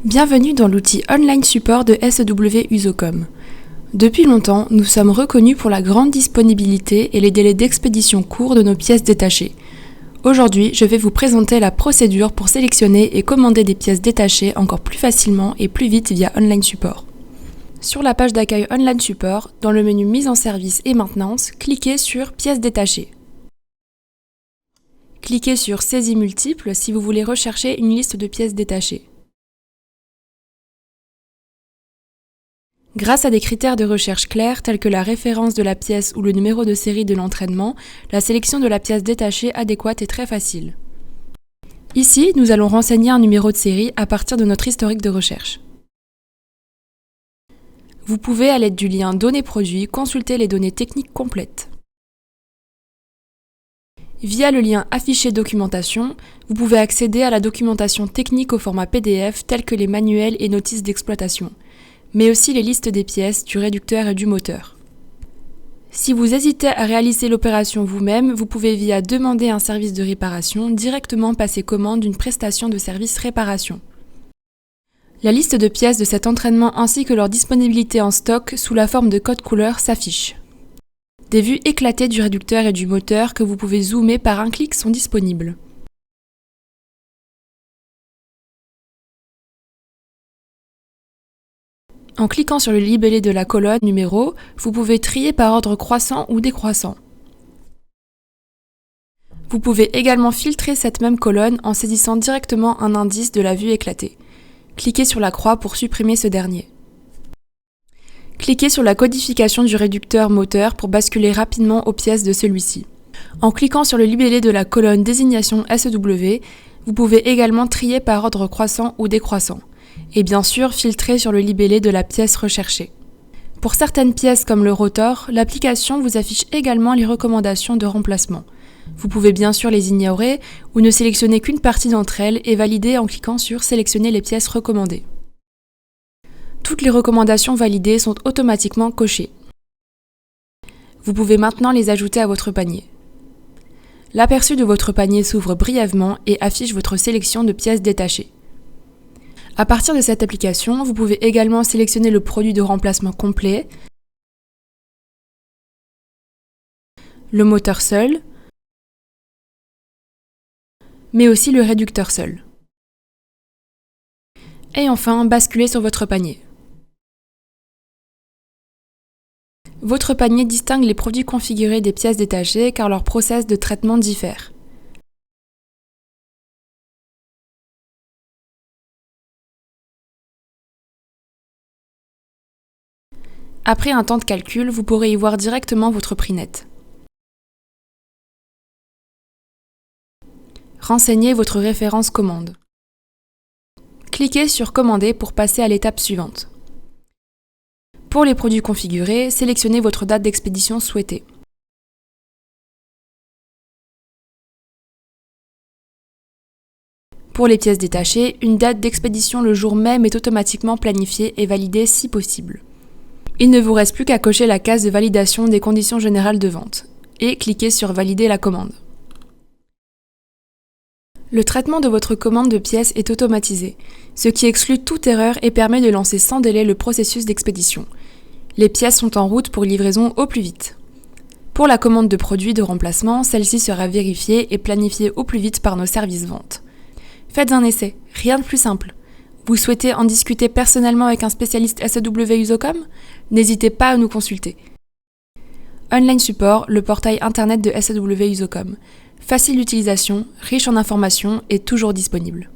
Bienvenue dans l'outil Online Support de SEW Usocom. Depuis longtemps, nous sommes reconnus pour la grande disponibilité et les délais d'expédition courts de nos pièces détachées. Aujourd'hui, je vais vous présenter la procédure pour sélectionner et commander des pièces détachées encore plus facilement et plus vite via Online Support. Sur la page d'accueil Online Support, dans le menu Mise en service et maintenance, cliquez sur Pièces détachées. Cliquez sur Saisie multiple si vous voulez rechercher une liste de pièces détachées. Grâce à des critères de recherche clairs tels que la référence de la pièce ou le numéro de série de l'entraînement, la sélection de la pièce détachée adéquate est très facile. Ici, nous allons renseigner un numéro de série à partir de notre historique de recherche. Vous pouvez, à l'aide du lien Données produits, consulter les données techniques complètes. Via le lien Afficher documentation, vous pouvez accéder à la documentation technique au format PDF tels que les manuels et notices d'exploitation, mais aussi les listes des pièces, du réducteur et du moteur. Si vous hésitez à réaliser l'opération vous-même, vous pouvez via Demander un service de réparation directement passer commande d'une prestation de service réparation. La liste de pièces de cet entraînement ainsi que leur disponibilité en stock sous la forme de code couleur s'affiche. Des vues éclatées du réducteur et du moteur que vous pouvez zoomer par un clic sont disponibles. En cliquant sur le libellé de la colonne numéro, vous pouvez trier par ordre croissant ou décroissant. Vous pouvez également filtrer cette même colonne en saisissant directement un indice de la vue éclatée. Cliquez sur la croix pour supprimer ce dernier. Cliquez sur la codification du réducteur moteur pour basculer rapidement aux pièces de celui-ci. En cliquant sur le libellé de la colonne Désignation SEW, vous pouvez également trier par ordre croissant ou décroissant. Et bien sûr filtrer sur le libellé de la pièce recherchée. Pour certaines pièces comme le rotor, l'application vous affiche également les recommandations de remplacement. Vous pouvez bien sûr les ignorer ou ne sélectionner qu'une partie d'entre elles et valider en cliquant sur Sélectionner les pièces recommandées. Toutes les recommandations validées sont automatiquement cochées. Vous pouvez maintenant les ajouter à votre panier. L'aperçu de votre panier s'ouvre brièvement et affiche votre sélection de pièces détachées. À partir de cette application, vous pouvez également sélectionner le produit de remplacement complet, le moteur seul, mais aussi le réducteur seul. Et enfin, basculer sur votre panier. Votre panier distingue les produits configurés des pièces détachées car leur process de traitement diffère. Après un temps de calcul, vous pourrez y voir directement votre prix net. Renseignez votre référence commande. Cliquez sur Commander pour passer à l'étape suivante. Pour les produits configurés, sélectionnez votre date d'expédition souhaitée. Pour les pièces détachées, une date d'expédition le jour même est automatiquement planifiée et validée si possible. Il ne vous reste plus qu'à cocher la case de validation des conditions générales de vente et cliquez sur Valider la commande. Le traitement de votre commande de pièces est automatisé, ce qui exclut toute erreur et permet de lancer sans délai le processus d'expédition. Les pièces sont en route pour livraison au plus vite. Pour la commande de produits de remplacement, celle-ci sera vérifiée et planifiée au plus vite par nos services vente. Faites un essai, rien de plus simple. Vous souhaitez en discuter personnellement avec un spécialiste SEW Usocom ? N'hésitez pas à nous consulter. Online Support, le portail internet de SEW Usocom. Facile d'utilisation, riche en informations et toujours disponible.